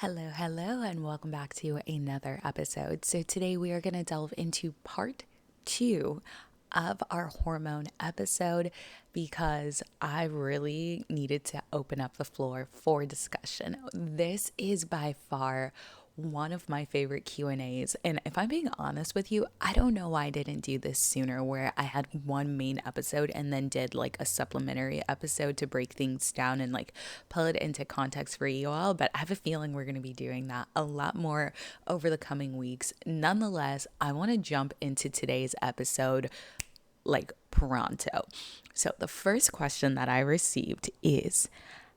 Hello, and welcome back to another episode. So, today we are going to delve into part two of our hormone episode because I really needed to open up the floor for discussion. This is by far one of my favorite Q&As, and if I'm being honest with you, I don't know why I didn't do this sooner, where I had one main episode and then did like a supplementary episode to break things down and like pull it into context for you all. But I have a feeling we're going to be doing that a lot more over the coming weeks. Nonetheless, I want to jump into today's episode like pronto. So the first question that I received is,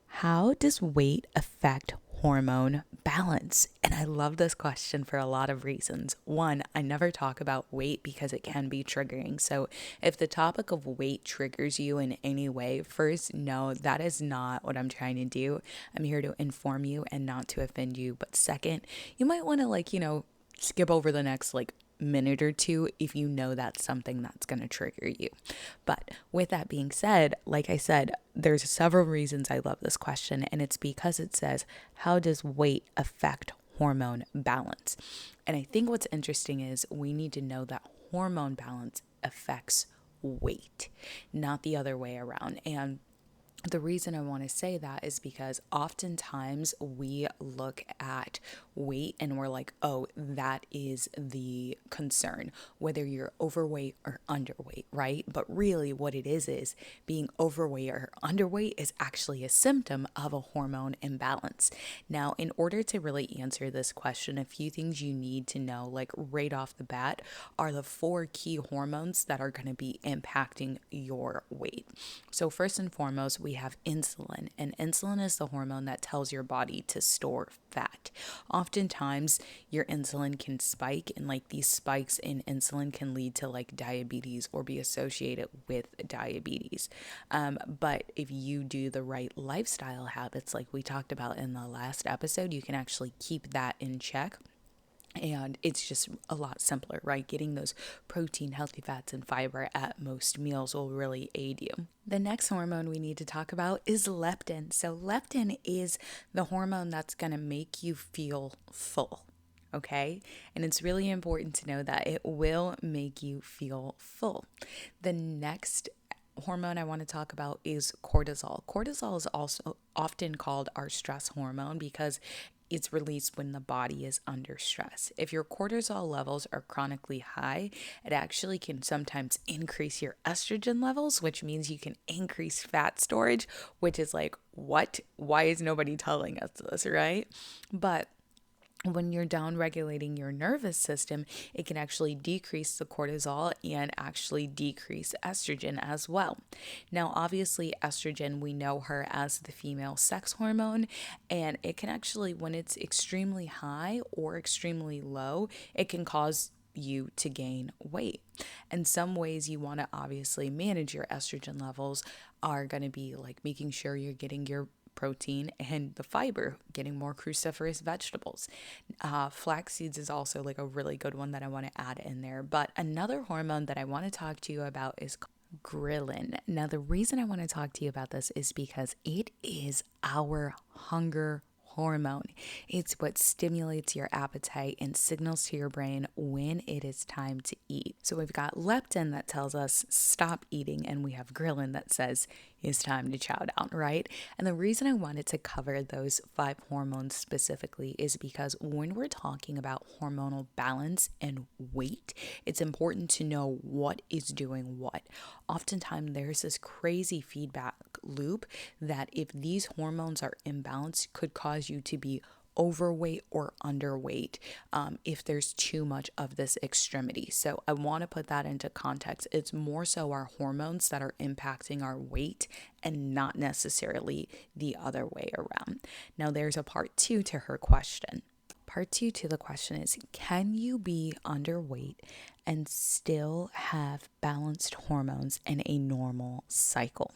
how does weight affect hormone balance? And I love this question for a lot of reasons. One, I never talk about weight because it can be triggering. So if the topic of weight triggers you in any way, first, no, that is not what I'm trying to do. I'm here to inform you and not to offend you. But second, you might want to skip over the next minute or two if you know that's something that's going to trigger you. But with that being said, like I said, there's several reasons I love this question, and it's because it says, how does weight affect hormone balance? And I think what's interesting is we need to know that hormone balance affects weight, not the other way around. And the reason I want to say that is because oftentimes we look at weight and we're like, oh, that is the concern, whether you're overweight or underweight, right? But really what it is being overweight or underweight is actually a symptom of a hormone imbalance. Now, in order to really answer this question, a few things you need to know, like right off the bat, are the four key hormones that are going to be impacting your weight. So first and foremost, we have insulin, and insulin is the hormone that tells your body to store fat. Oftentimes, your insulin can spike, and these spikes in insulin can lead to diabetes or be associated with diabetes. But if you do the right lifestyle habits, like we talked about in the last episode, you can actually keep that in check. And it's just a lot simpler, right? Getting those protein, healthy fats, and fiber at most meals will really aid you. The next hormone we need to talk about is leptin. So, leptin is the hormone that's going to make you feel full. Okay. And it's really important to know that it will make you feel full. The next hormone I want to talk about is cortisol. Cortisol is also often called our stress hormone because it's released when the body is under stress. If your cortisol levels are chronically high, it actually can sometimes increase your estrogen levels, which means you can increase fat storage, which is like, what? Why is nobody telling us this, right? But when you're down regulating your nervous system, it can actually decrease the cortisol and actually decrease estrogen as well. Now, obviously, estrogen, we know her as the female sex hormone, and it can actually, when it's extremely high or extremely low, it can cause you to gain weight. And some ways you want to obviously manage your estrogen levels are going to be like making sure you're getting your protein and the fiber, getting more cruciferous vegetables. Flax seeds is also a really good one that I want to add in there. But another hormone that I want to talk to you about is ghrelin. Now, the reason I want to talk to you about this is because it is our hunger hormone. It's what stimulates your appetite and signals to your brain when it is time to eat. So we've got leptin that tells us stop eating, and we have ghrelin that says it's time to chow down, right? And the reason I wanted to cover those 5 hormones specifically is because when we're talking about hormonal balance and weight, it's important to know what is doing what. Oftentimes there's this crazy feedback loop that if these hormones are imbalanced could cause you to be overweight or underweight if there's too much of this extremity. So I want to put that into context. It's more so our hormones that are impacting our weight and not necessarily the other way around. Now there's a part 2 to her question. Part 2 to the question is, can you be underweight and still have balanced hormones in a normal cycle?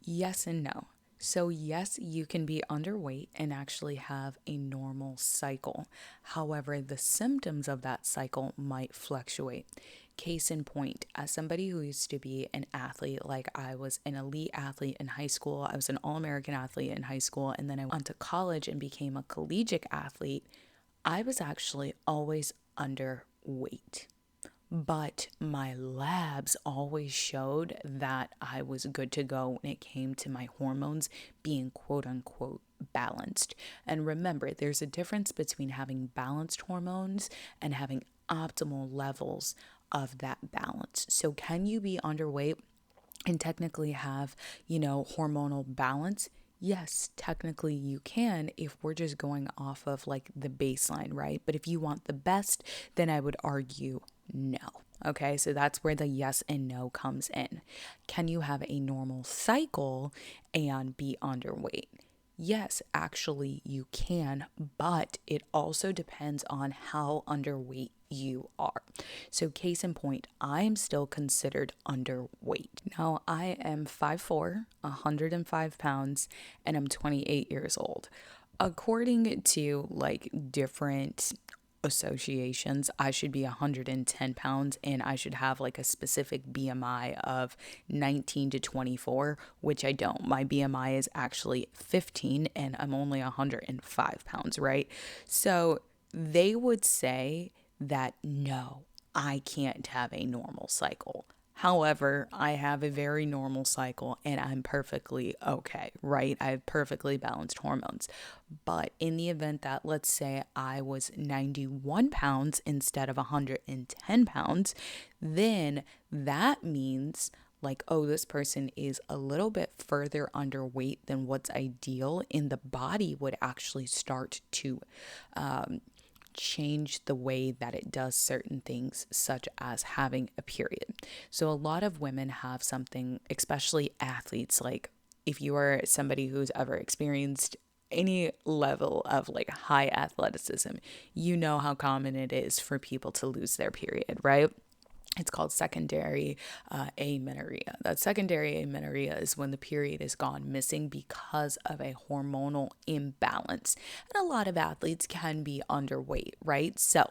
Yes and no. So yes, you can be underweight and actually have a normal cycle. However, the symptoms of that cycle might fluctuate. Case in point, as somebody who used to be an athlete, like I was an elite athlete in high school, I was an All-American athlete in high school, and then I went to college and became a collegiate athlete, I was actually always underweight. But my labs always showed that I was good to go when it came to my hormones being quote unquote balanced. And remember, there's a difference between having balanced hormones and having optimal levels of that balance. So, can you be underweight and technically have, hormonal balance? Yes, technically you can if we're just going off of like the baseline, right? But if you want the best, then I would argue no. Okay, so that's where the yes and no comes in. Can you have a normal cycle and be underweight? Yes, actually, you can, but it also depends on how underweight you are. So, case in point, I am still considered underweight. Now, I am 5'4", 105 pounds, and I'm 28 years old. According to like different associations, I should be 110 pounds and I should have like a specific BMI of 19 to 24, which I don't. My BMI is actually 15 and I'm only 105 pounds, right? So they would say that no, I can't have a normal cycle. However, I have a very normal cycle and I'm perfectly okay, right? I have perfectly balanced hormones. But in the event that, let's say, I was 91 pounds instead of 110 pounds, then that means like, oh, this person is a little bit further underweight than what's ideal, and the body would actually start to change the way that it does certain things, such as having a period. So, a lot of women have something, especially athletes, like if you are somebody who's ever experienced any level of like high athleticism, you know how common it is for people to lose their period, right? It's called secondary amenorrhea. That secondary amenorrhea is when the period is gone missing because of a hormonal imbalance. And a lot of athletes can be underweight, right? So,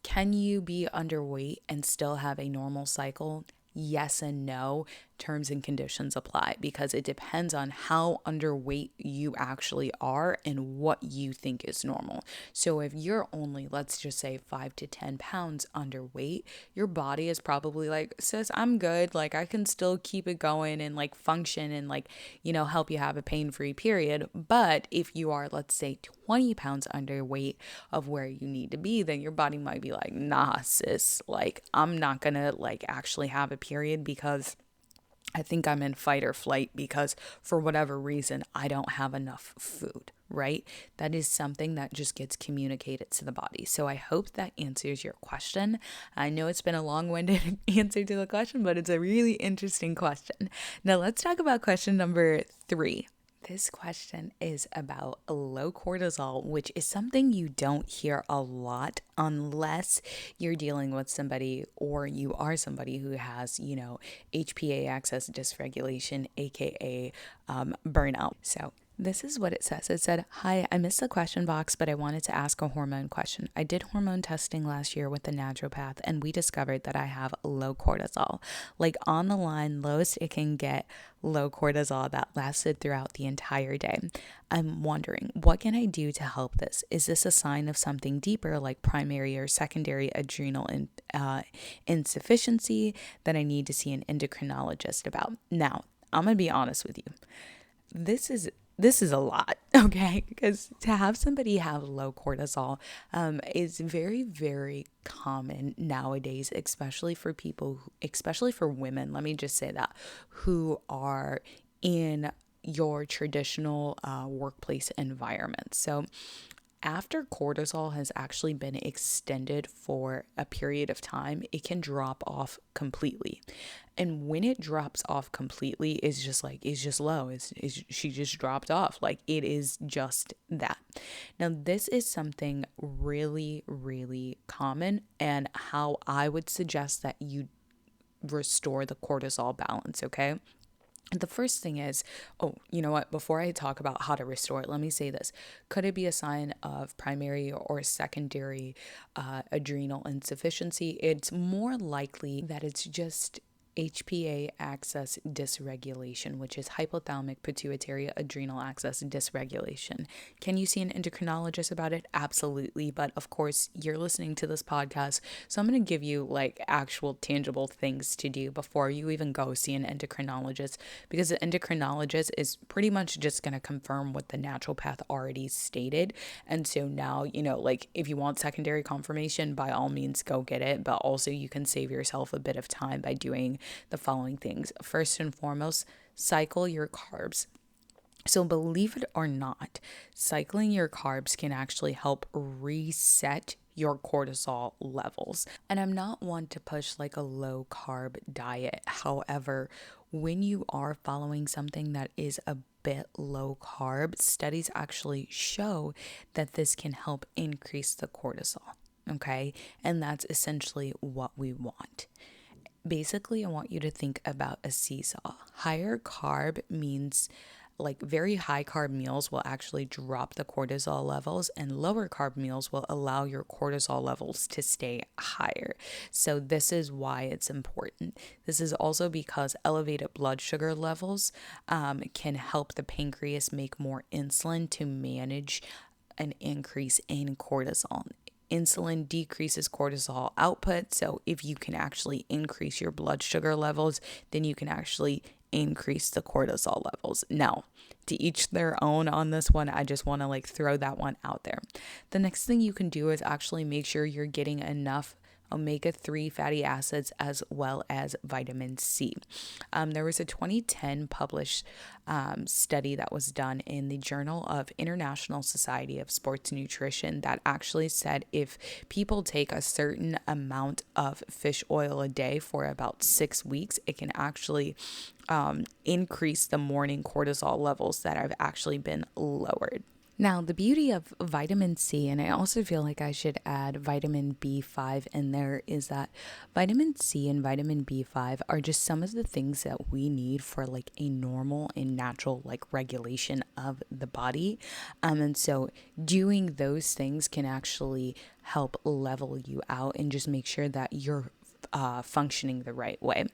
can you be underweight and still have a normal cycle? Yes and no. Terms and conditions apply because it depends on how underweight you actually are and what you think is normal. So if you're only, let's just say 5 to 10 pounds underweight, your body is probably like, sis, I'm good. Like I can still keep it going and like function and like, help you have a pain-free period. But if you are, let's say 20 pounds underweight of where you need to be, then your body might be like, nah, sis, like I'm not gonna like actually have a period because I think I'm in fight or flight because for whatever reason, I don't have enough food, right? That is something that just gets communicated to the body. So I hope that answers your question. I know it's been a long-winded answer to the question, but it's a really interesting question. Now let's talk about question number 3. This question is about low cortisol, which is something you don't hear a lot unless you're dealing with somebody or you are somebody who has, HPA axis dysregulation, aka burnout. So this is what it says. It said, "Hi, I missed the question box, but I wanted to ask a hormone question. I did hormone testing last year with the naturopath, and we discovered that I have low cortisol. Like on the line, lowest it can get low cortisol that lasted throughout the entire day. I'm wondering, what can I do to help this? Is this a sign of something deeper, like primary or secondary adrenal insufficiency that I need to see an endocrinologist about?" Now, I'm going to be honest with you. This is a lot, okay? Because to have somebody have low cortisol is very, very common nowadays, especially for people, especially for women, let me just say that, who are in your traditional workplace environment. So after cortisol has actually been extended for a period of time, it can drop off completely. And when it drops off completely, it's just low. She just dropped off. Like it is just that. Now, this is something really, really common and how I would suggest that you restore the cortisol balance, okay? The first thing is, oh, you know what? Before I talk about how to restore it, let me say this. Could it be a sign of primary or secondary adrenal insufficiency? It's more likely that it's just HPA axis dysregulation, which is hypothalamic pituitary adrenal axis dysregulation. Can you see an endocrinologist about it? Absolutely. But of course, you're listening to this podcast, so I'm going to give you like actual tangible things to do before you even go see an endocrinologist, because the endocrinologist is pretty much just going to confirm what the naturopath already stated. And so now, like if you want secondary confirmation, by all means, go get it. But also, you can save yourself a bit of time by doing the following things. First and foremost, cycle your carbs. So, believe it or not, cycling your carbs can actually help reset your cortisol levels. And I'm not one to push like a low carb diet. However, when you are following something that is a bit low carb, studies actually show that this can help increase the cortisol. Okay. And that's essentially what we want. Basically, I want you to think about a seesaw. Higher carb means like very high carb meals will actually drop the cortisol levels, and lower carb meals will allow your cortisol levels to stay higher. So this is why it's important. This is also because elevated blood sugar levels can help the pancreas make more insulin to manage an increase in cortisol. Insulin decreases cortisol output. So if you can actually increase your blood sugar levels, then you can actually increase the cortisol levels. Now, to each their own on this one. I just want to like throw that one out there. The next thing you can do is actually make sure you're getting enough omega-3 fatty acids as well as vitamin C. There was a 2010 published study that was done in the Journal of International Society of Sports Nutrition that actually said if people take a certain amount of fish oil a day for about 6 weeks, it can actually increase the morning cortisol levels that have actually been lowered. Now, the beauty of vitamin C, and I also feel like I should add vitamin B5 in there, is that vitamin C and vitamin B5 are just some of the things that we need for like a normal and natural like regulation of the body. And so doing those things can actually help level you out and just make sure that you're functioning the right way.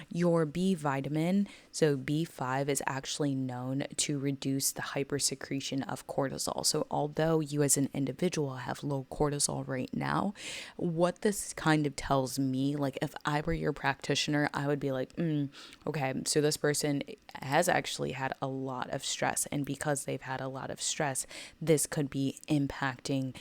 Your B vitamin, so B5, is actually known to reduce the hypersecretion of cortisol. So although you as an individual have low cortisol right now, what this kind of tells me, like if I were your practitioner, I would be like, okay, so this person has actually had a lot of stress. And because they've had a lot of stress, this could be impacting,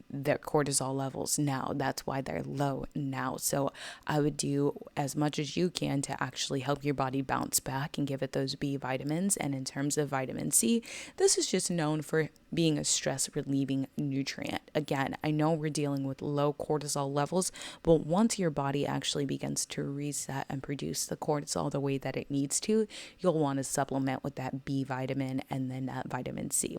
their cortisol levels now. That's why they're low now. So I would do as much as you can to actually help your body bounce back and give it those B vitamins. And in terms of vitamin C, this is just known for being a stress relieving nutrient. Again, I know we're dealing with low cortisol levels, but once your body actually begins to reset and produce the cortisol the way that it needs to, you'll want to supplement with that B vitamin and then that vitamin C.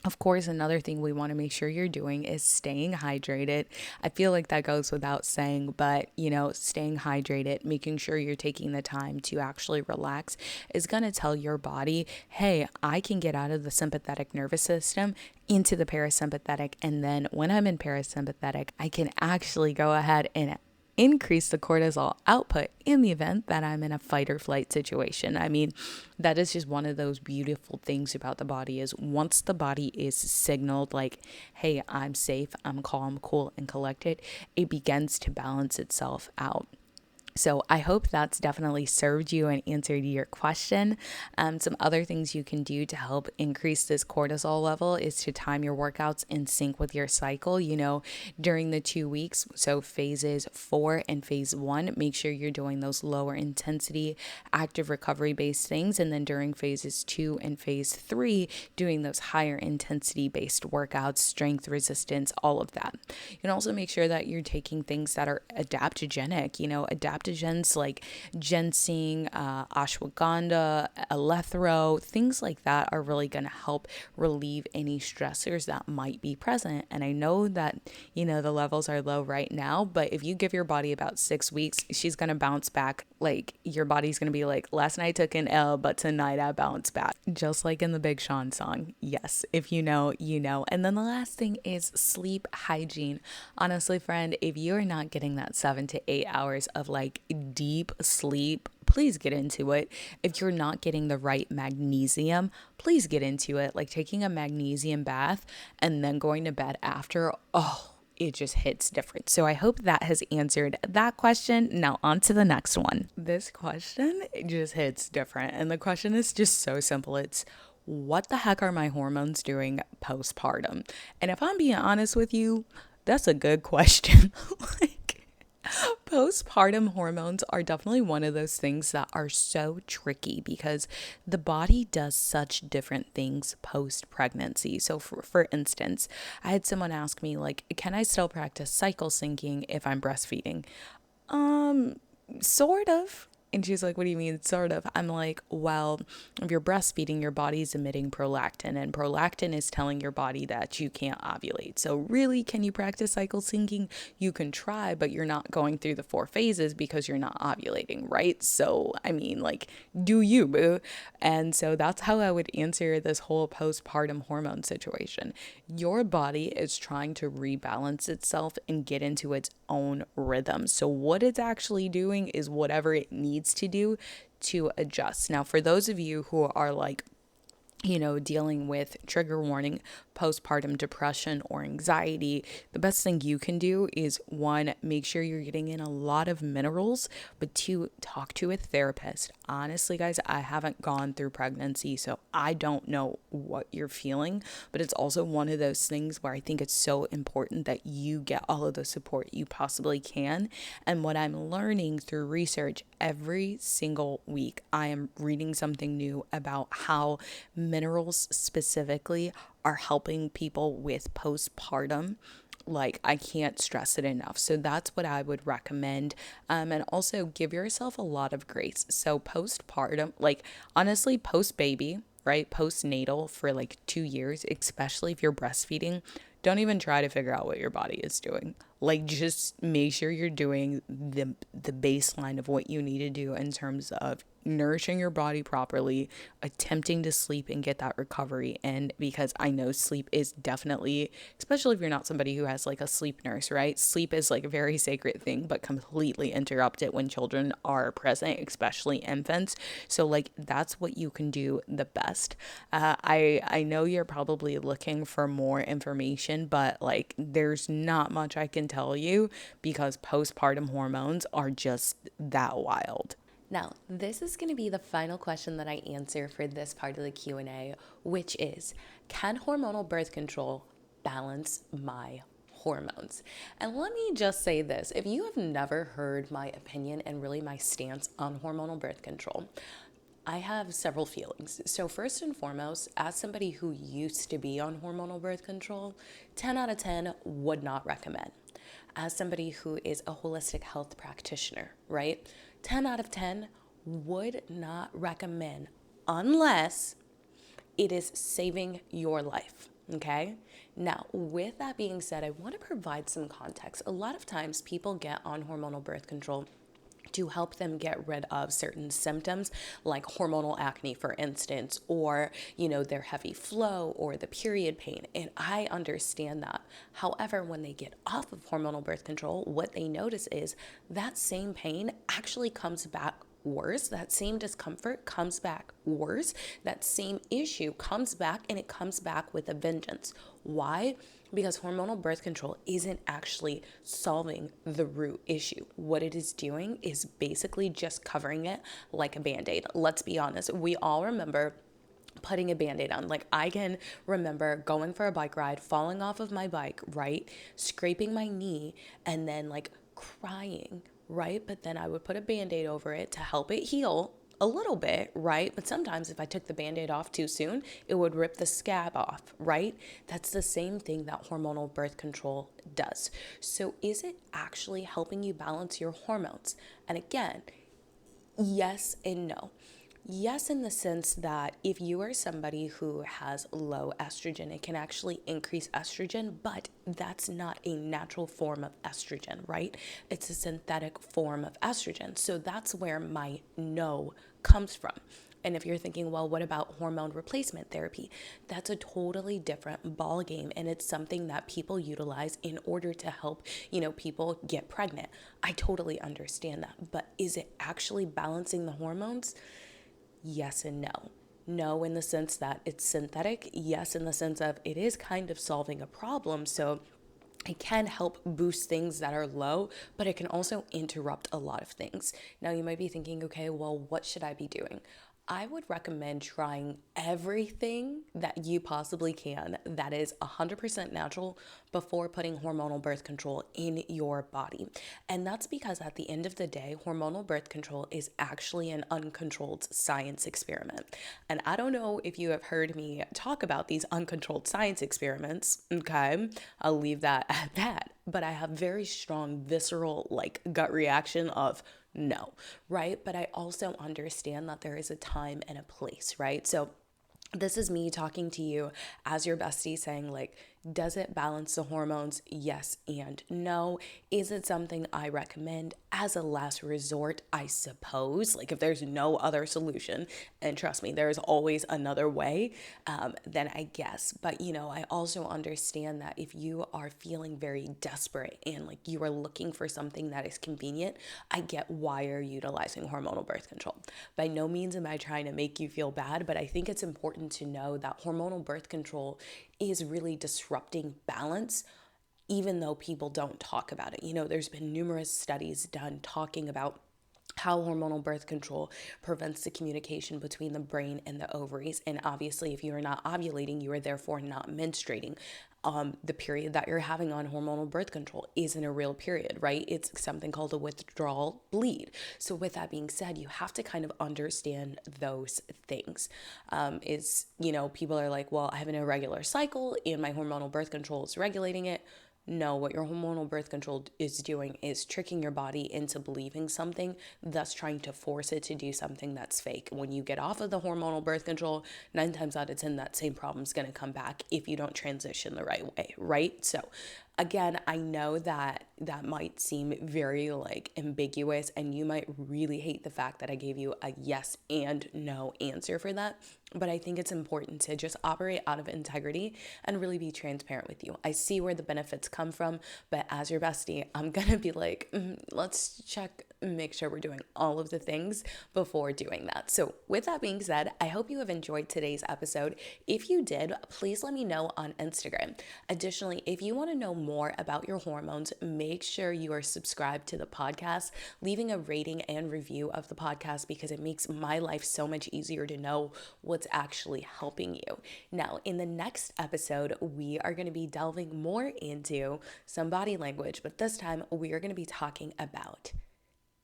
Of course, another thing we want to make sure you're doing is staying hydrated. I feel like that goes without saying, but staying hydrated, making sure you're taking the time to actually relax is going to tell your body, hey, I can get out of the sympathetic nervous system into the parasympathetic. And then when I'm in parasympathetic, I can actually go ahead and increase the cortisol output in the event that I'm in a fight or flight situation. I mean, that is just one of those beautiful things about the body is once the body is signaled like, hey, I'm safe, I'm calm, cool, and collected, it begins to balance itself out. So I hope that's definitely served you and answered your question. Some other things you can do to help increase this cortisol level is to time your workouts in sync with your cycle. During the 2 weeks, so phases 4 and phase 1, make sure you're doing those lower intensity, active recovery based things. And then during phases 2 and phase 3, doing those higher intensity based workouts, strength, resistance, all of that. You can also make sure that you're taking things that are adaptogenic. Adaptogenic adaptogens like ginseng, ashwagandha, elethro, things like that are really going to help relieve any stressors that might be present. And I know that, the levels are low right now, but if you give your body about 6 weeks, she's going to bounce back. Like your body's going to be like, last night I took an L, but tonight I bounced back. Just like in the Big Sean song. Yes, if you know, you know. And then the last thing is sleep hygiene. Honestly, friend, if you are not getting that 7 to 8 hours of like deep sleep, please get into it. If you're not getting the right magnesium, please get into it. Like taking a magnesium bath and then going to bed after, oh, it just hits different. So I hope that has answered that question. Now on to the next one. This question just hits different. And the question is just so simple. It's, what the heck are my hormones doing postpartum? And if I'm being honest with you, that's a good question. Like, postpartum hormones are definitely one of those things that are so tricky because the body does such different things post pregnancy. So for instance, I had someone ask me like, can I still practice cycle syncing if I'm breastfeeding? Sort of. And she's like, what do you mean, sort of? I'm like, well, if you're breastfeeding, your body's emitting prolactin, and prolactin is telling your body that you can't ovulate. So really, can you practice cycle syncing? You can try, but you're not going through the 4 phases because you're not ovulating, right? So, I mean, like, do you, boo? And so that's how I would answer this whole postpartum hormone situation. Your body is trying to rebalance itself and get into its own rhythm. So what it's actually doing is whatever it needs to do to adjust. Now, for those of you who are like, dealing with, trigger warning, postpartum depression or anxiety, the best thing you can do is, one, make sure you're getting in a lot of minerals, but two, talk to a therapist. Honestly, guys, I haven't gone through pregnancy, so I don't know what you're feeling, but it's also one of those things where I think it's so important that you get all of the support you possibly can. And what I'm learning through research every single week, I am reading something new about how minerals specifically are helping people with postpartum. Like, I can't stress it enough. So that's what I would recommend. And also give yourself a lot of grace. So postpartum, like honestly, post baby, right? Postnatal for like 2 years, especially if you're breastfeeding, don't even try to figure out what your body is doing. Like, just make sure you're doing the baseline of what you need to do in terms of nourishing your body properly, attempting to sleep and get that recovery in, because I know sleep is definitely, especially if you're not somebody who has like a sleep nurse, right? Sleep is like a very sacred thing, but completely interrupted when children are present, especially infants. So like, that's what you can do the best. I know you're probably looking for more information, but like, there's not much I can tell you because postpartum hormones are just that wild. Now, this is going to be the final question that I answer for this part of the Q&A, which is, can hormonal birth control balance my hormones? And let me just say this, if you have never heard my opinion and really my stance on hormonal birth control, I have several feelings. So first and foremost, as somebody who used to be on hormonal birth control, 10 out of 10 would not recommend. As somebody who is a holistic health practitioner, right? 10 out of 10 would not recommend unless it is saving your life, okay? Now, with that being said, I want to provide some context. A lot of times people get on hormonal birth control to help them get rid of certain symptoms like hormonal acne, for instance, or, their heavy flow or the period pain. And I understand that. However, when they get off of hormonal birth control, what they notice is that same pain actually comes back worse. That same discomfort comes back worse. That same issue comes back, and it comes back with a vengeance. Why? Because hormonal birth control isn't actually solving the root issue. What it is doing is basically just covering it like a Band-Aid. Let's be honest. We all remember putting a Band-Aid on. Like, I can remember going for a bike ride, falling off of my bike, right? Scraping my knee, and then like crying, right? But then I would put a Band-Aid over it to help it heal. a little bit, right? But sometimes if I took the band-aid off too soon, it would rip the scab off, right? That's the same thing that hormonal birth control does. So is it actually helping you balance your hormones? And again, yes and no. Yes, in the sense that if you are somebody who has low estrogen, it can actually increase estrogen, but that's not a natural form of estrogen, right? It's a synthetic form of estrogen. So that's where my no comes from. And if you're thinking, well, what about hormone replacement therapy? That's a totally different ball game, and it's something that people utilize in order to help, people get pregnant. I totally understand that, but is it actually balancing the hormones? Yes and no. No, in the sense that it's synthetic. Yes, in the sense of it is kind of solving a problem. So it can help boost things that are low, but it can also interrupt a lot of things. Now, you might be thinking, okay, well, what should I be doing? I would recommend trying everything that you possibly can that is 100% natural before putting hormonal birth control in your body. And that's because at the end of the day, hormonal birth control is actually an uncontrolled science experiment. And I don't know if you have heard me talk about these uncontrolled science experiments, okay? I'll leave that at that. But I have very strong visceral, gut reaction of no, right? But I also understand that there is a time and a place, right? So this is me talking to you as your bestie saying, does it balance the hormones? Yes and no. Is it something I recommend as a last resort? I suppose. If there's no other solution, and trust me, there's always another way, then I guess. But, I also understand that if you are feeling very desperate and you are looking for something that is convenient, I get why you're utilizing hormonal birth control. By no means am I trying to make you feel bad, but I think it's important to know that hormonal birth control is really disrupting balance, even though people don't talk about it. There's been numerous studies done talking about how hormonal birth control prevents the communication between the brain and the ovaries. And obviously, if you are not ovulating, you are therefore not menstruating. The period that you're having on hormonal birth control isn't a real period, right? It's something called a withdrawal bleed. So with that being said, you have to kind of understand those things. People are like, well, I have an irregular cycle and my hormonal birth control is regulating it. No, what your hormonal birth control is doing is tricking your body into believing something, thus trying to force it to do something that's fake. When you get off of the hormonal birth control, 9 times out of 10, that same problem is going to come back if you don't transition the right way, right? So again, I know that that might seem very ambiguous, and you might really hate the fact that I gave you a yes and no answer for that. But I think it's important to just operate out of integrity and really be transparent with you. I see where the benefits come from, but as your bestie, I'm going to be let's check, make sure we're doing all of the things before doing that. So with that being said, I hope you have enjoyed today's episode. If you did, please let me know on Instagram. Additionally, if you want to know more about your hormones, make sure you are subscribed to the podcast, leaving a rating and review of the podcast, because it makes my life so much easier to know what's actually helping you. Now, in the next episode, we are going to be delving more into some body language, but this time we are going to be talking about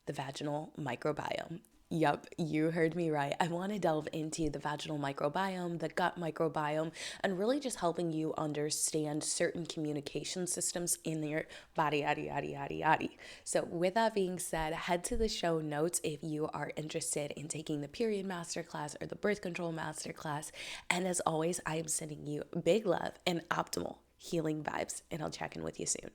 the vaginal microbiome. Yep, you heard me right. I want to delve into the vaginal microbiome, the gut microbiome, and really just helping you understand certain communication systems in your body, yada, yada, yada, yada. So with that being said, head to the show notes if you are interested in taking the period masterclass or the birth control masterclass. And as always, I am sending you big love and optimal healing vibes, and I'll check in with you soon.